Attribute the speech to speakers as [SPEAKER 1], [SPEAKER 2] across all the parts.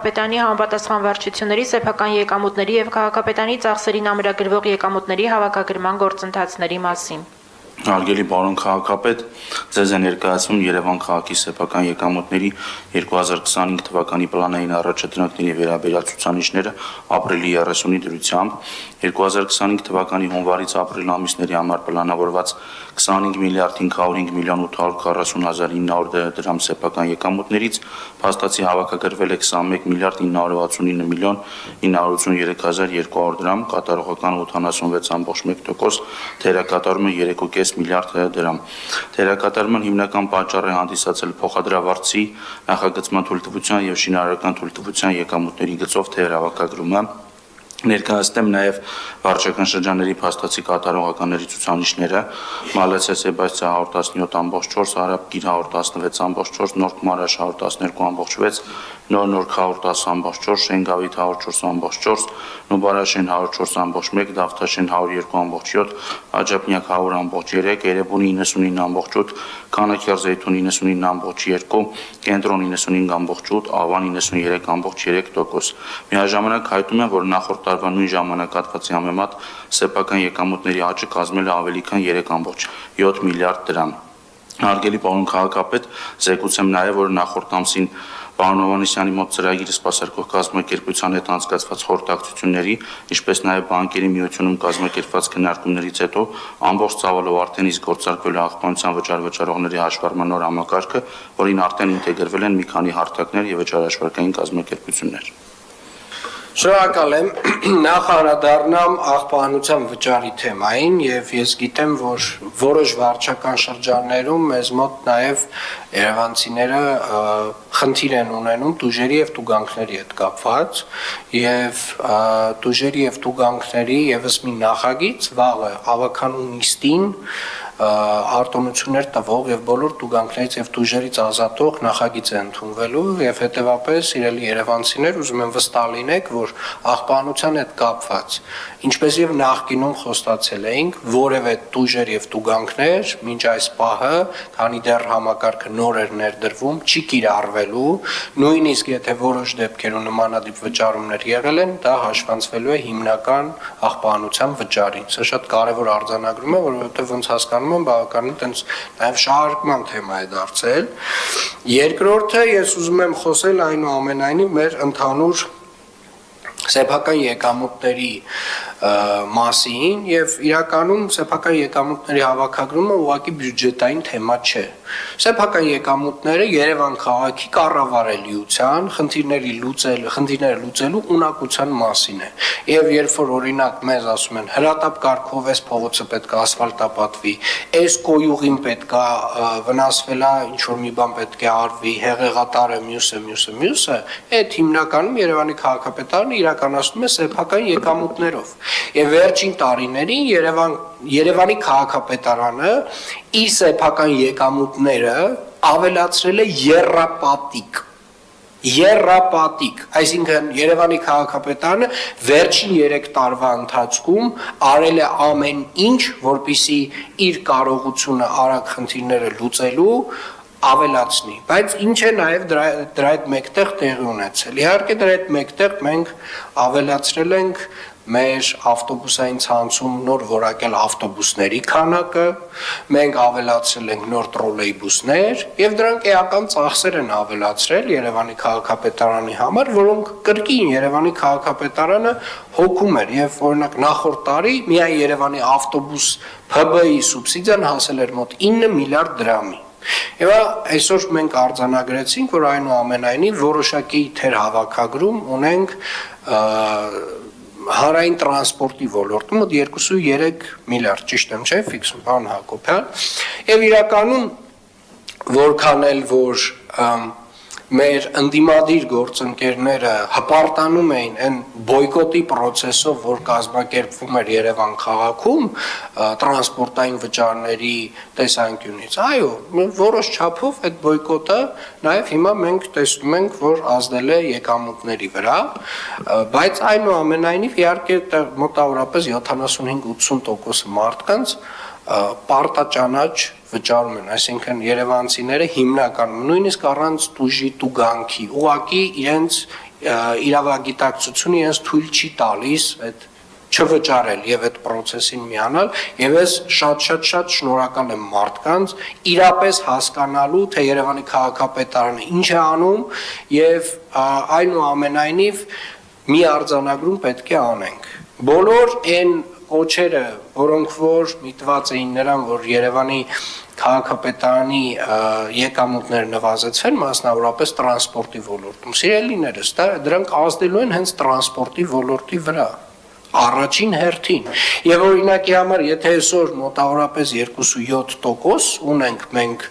[SPEAKER 1] Պետանի համապատասխան վարչությունների, սեփական եկամուտների և քաղաքապետանի ծախսերին ամրագրվող եկամուտների հավաքագրման գործընթացների մասին։
[SPEAKER 2] Հարգելի պարոն քաղաքապետ, ձեզ է ներկայացում Երևան քաղաքի սեփական եկամուտների 2025 թվականի պլանային առաջադրանքների վերաբերյալ ցուցանիշները ապրիլի 30-ի դրությամբ 2025 թվականի հունվարից ապրիլ ամիսների համար պլանավորված 25 միլիարդ 505 միլիոն 840 հազար 900 դրամ սեփական եկամուտներից փաստացի հավաքագրվել է 21 միլիարդ 969 միլիոն 983 հազար 200 դրամ, կատարողական 86.1%, թերակատարումը 3.5 միլիարդ դրամ։ Թերակատարման հիմնական պատճառ է հանդիսացել փոխադրավարձի, նախագծման թույլտվության եւ շինարարական թույլտվության եկամուտների գծով թերհավաքագրումը։ Ներկայացնեմ նաև վարչական շրջանների փաստացի կատարողականների ցուցանիշները։ Մալացիա Սեբաստիա 117.4, Արաբկիր 116.4, Նոր Քմարաշ 112.6, Նոր 110.4, Շենգավիթ 104.4, Նուբարաշեն 104.1, Դավթաշեն 102.7, Աջափնյակ 100.3, Երևանի 99.8, Քանաքյար Զեյթուն 99.2, Կենտրոն 95.8, Ավան 93.3%։ Միաժամանակ հայտնում եմ, որ նախորդ տարվա նույն ժամանակահատվածի համեմատ սեփական եկամուտների աճը կազմել է ավելի քան 3.7 միլիարդ դրամ։ Հարգելի պարոն քաղաքապետ, զեկուցեմ նաև, որ նախորդ ամսին պարոն Հովհաննիսյանի մոտ ծրագիրը սպասարկող կազմակերպության հետ անցկացված խորհրդակցությունների, ինչպես նաև բանկերի միությունում կազմակերպված քննարկումներից հետո ամբողջ ծավալով արդեն իսկ գործարկվել է աղբանության վճարվճարողների հաշվառման նոր համակարգը, որին արդեն ինտեգրվել են մի քանի հարթակներ եւ վճարաշվարկային կազմակերպություններ։
[SPEAKER 3] Շնորհակալ եմ, նախ անդրադառնամ աղբանության վճարի թեմային եւ ես գիտեմ, որ որոշ վարչական շրջաններում մեզ մոտ նաեւ երևանցիները խնդիր են ունենում տուժերի եւ տուգանքների հետ կապված եւ տուժերի եւ տուգանքների եւս մի նախագիծ վաղը ավականու նիստին արտոնություններ տվող եւ բոլոր տուգանքներից եւ տուժերից ազատող նախագիծ է ընդունվելու եւ հետեւաբար իրելի երևանցիներ ուզում եմ վստահ լինեք, որ աղբանության հետ կապված ինչպես եւ նախկինում խոստացել էինք, որևէ տուժեր եւ տուգանքներ մինչ այս պահը, քանի դեռ համակարգը նոր էր ներդրվում, չի կիրառվելու, նույնիսկ եթե որոշ դեպքերում նմանատիպ վճարումներ եղել են, դա հաշվանցվելու է հիմնական աղբանության վճարին։ Սա շատ կարեւոր արձանագրում է, որովհետեւ ոնց հասկանում եմ, բավականին տենց նաեւ շահարկման թեմա է դարձել։ Երկրորդը ես ուզում եմ խոսել այնուամենայնիվ մեր ընդհանուր սեփական եկամուտների մասին եւ իրականում սեփական եկամուտների հավաքագրումը ուղղակի բյուջետային թեմա չէ։ Սեփական եկամուտները Երևան քաղաքի կառավարելիության խնդիրները լուծելու ունակության մասին է։ Եվ երբ որ օրինակ մեզ ասում են հրատապ կարգով էս փողոցը պետք է ասֆալտապատվի, էս կոյուղին պետք է վնասվել է, ինչ որ մի բան պետք է արվի, հեղեղատարը մյուսը, այդ հիմնականում Երևանի քաղաքապետարանը իրականացնում է սեփական եկամուտներով։ Եվ վերջին տարիներին Երևանի քաղաքապետարանը իր սեփական եկամուտները ավելացրել է եռապատիկ, այսինքն Երևանի քաղաքապետարանը վերջին 3 տարվա ընթացքում արել է ամեն ինչ, որպեսզի իր կարողությունը արագ խնդիրները լուծելու ավելացնի, բայց ինչ է նաև դրա հետ մեկտեղ տեղի ունեցել։ Իհարկե դրա հետ մեկտեղ մենք ավելացրել ենք մեր ավտոբուսային ցանցում նոր որակյալ ավտոբուսների քանակը, մենք ավելացրել ենք նոր տրոլեյբուսներ եւ դրանք էական ծախսեր են ավելացրել Երևանի քաղաքապետարանի համար, որոնք կրկին Երևանի քաղաքապետարանը հոգում էր եւ օրինակ նախորդ տարի միայն Երևանի ավտոբուս ՓԲ-ի սուբսիդիան հասել էր մոտ 9 միլիարդ դրամի։ Եվ այսօր մենք արձանագրեցինք, որ այնուամենայնիվ որոշակի թերհավաքագրում ունենք հանրային տրանսպորտի ոլորտում մոտ 2.3 միլիարդ, ճիշտ եմ, չէ՞, ֆիքսում, պարոն Հակոբյան։ Եվ իրականում որքան էլ որ մեր ընդդիմադիր գործընկերները հպարտանում էին այն բոյկոտի process-ով, որ կազմակերպվում էր Երևան քաղաքում տրանսպորտային վճարների տեսանկյունից։ Այո, որոշ չափով այդ բոյկոտը նաև հիմա մենք տեսնում ենք, որ ազդել է եկամուտների վրա, բայց այնուամենայնիվ իհարկե մոտավորապես 75-80% մարդկանց պարտաճանաչ վճարում են, այսինքն երևանցիները հիմնականում նույնիսկ առանց տուժի տուգանքի, ուղղակի իրենց իրավագիտակցությունը ինձ թույլ չի տալիս այդ չվճարել եւ այդ process-ին միանալ եւ ես շատ շնորհակալ եմ մարդկանց իրապես հասկանալու թե Երևանի քաղաքապետարանը ինչ է անում եւ այնուամենայնիվ մի արձանագրում պետք է անենք բոլոր այն կոչերը որոնք որ միտված էին նրան որ Երևանի քաղաքապետարանի եկամուտները նվազեցվեն մասնավորապես տրանսպորտի ոլորտում սիրելիներս դրանք ազդելու են հենց տրանսպորտի ոլորտի վրա առաջին հերթին եւ օրինակի համար եթե այսօր մոտավորապես 2.7% ունենք մենք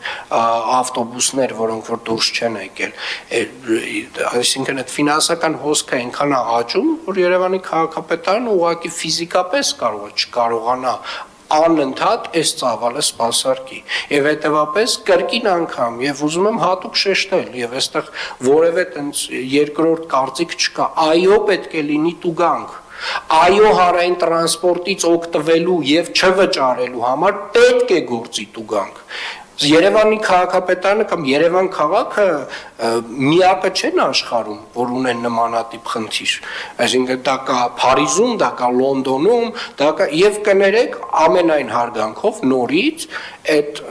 [SPEAKER 3] ավտոբուսներ որոնք որ դուրս չեն եկել այսինքն այդ ֆինանսական հոսքը այնքան է աճում որ Երևանի քաղաքապետարանը ուղղակի ֆիզիկապես կարող է չկարողանա անընդհատ այս ծավալը սպասարկի եւ հետեւապես կրկին անգամ եւ ուզում եմ հատուկ շեշտել եւ այստեղ որևէ տենց երկրորդ կարծիք չկա այո պետք է լինի տուգանք այո հարային տրանսպորտից օգտվելու եւ չվճարելու համար պետք է գործի տուգանք Երևանի քաղաքապետարանը կամ Երևան քաղաքը միակը չեն աշխարհում, որ ունեն նմանատիպ խնդիր։ Այսինքն դա կա Փարիզում, դա կա Լոնդոնում, դա կա եւ կներեք ամենայն հարգանքով նորից այդ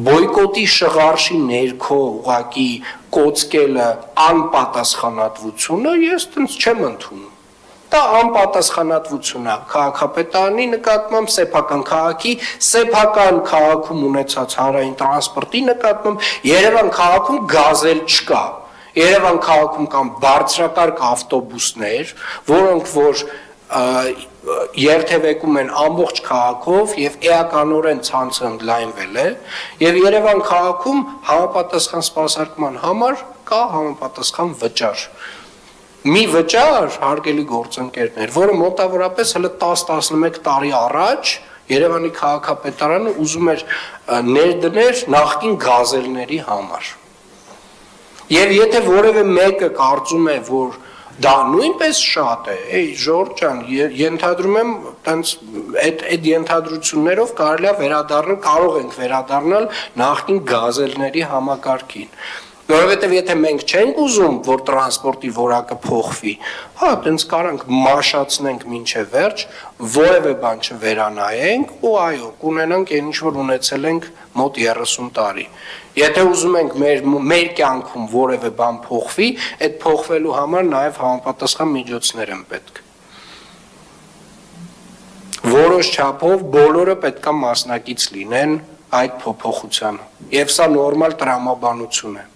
[SPEAKER 3] բոյկոտի շղարշի ներքո ուղակի կոծկելը անպատասխանատվությունը ես տենց չեմ ընդունում։ Դա անպատասխանատվություն է քաղաքապետարանի նկատմամբ սեփական քաղաքի սեփական քաղաքում ունեցած հանրային տրանսպորտի նկատմամբ Երևան քաղաքում գազել չկա Երևան քաղաքում կան բարձրակարգ ավտոբուսներ որոնք որ երթևեկում են ամբողջ քաղաքով եւ էականորեն ցանցը ընդլայնվել է եւ Երևան քաղաքում համապատասխան սպասարկման համար կա համապատասխան վճար Մի վճար հարգելի գործընկերներ, որը մոտավորապես հələ 10-11 տարի առաջ Երևանի քաղաքապետարանը ուզում էր ներդներ նախկին գազելների համար։ Եվ եթե որևէ մեկը կարծում է, որ դա նույնպես շատ է, Ժորժ ջան, ենթադրում եմ, տենց այդ ենթադրություններով կարելի է վերադառնալ, կարող ենք վերադառնալ նախկին գազելների համակարգին։ Որովհետև եթե մենք չենք ուզում, որ տրանսպորտի որակը փոխվի, հա, տենց կարանք մաշացնենք մինչև վերջ, որևէ բան չվերանայենք ու այո, կունենանք այն ինչ որ ունեցել ենք մոտ 30 տարի։ Եթե ուզում ենք մեր կյանքում որևէ բան փոխվի, այդ փոխվելու համար նաև համապատասխան միջոցներ են պետք։ Որոշ չափով բոլորը պետք է մասնակից լինեն այդ փոփոխությանը։ Եվ սա նորմալ տրամաբանություն է։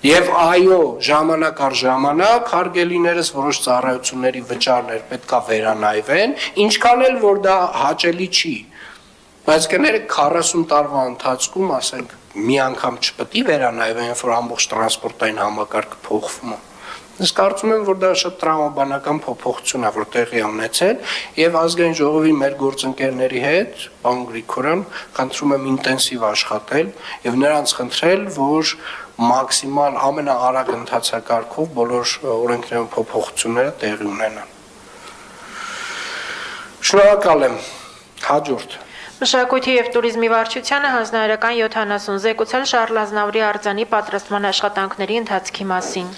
[SPEAKER 3] Եվ այո, ժամանակ առ ժամանակ հարգելիներս որոշ ծառայությունների վճարներ պետքա վերանայվեն, ինչքան էլ որ դա հաճելի չի։ Բայց կներեք 40 տարվա ընթացքում, ասենք, մի անգամ չպետք է վերանայվեն, որ ամբողջ տրանսպորտային համակարգը փոխվում է։ Ես կարծում եմ, որ դա շատ տրամաբանական փոփոխություն է, որ տեղի ունեցել, եւ ազգային ժողովի մեր գործընկերների հետ, պարոն Գրիգորյան, խնդրում եմ ինտենսիվ աշխատել եւ նրանց խնդրել, որ մաքսիմալ ամենաարագ ընթացակարգով բոլոր օրենքներում փոփոխությունները տեղի ունենան։ Շնորհակալ եմ։ Հաջորդ
[SPEAKER 1] Մշակույթի եւ տուրիզմի վարչությանը հանձնարարական 70 զեկուցել Շարլ Ազնավուրի արձանի պատրաստման աշխատանքների ընթացքի մասին։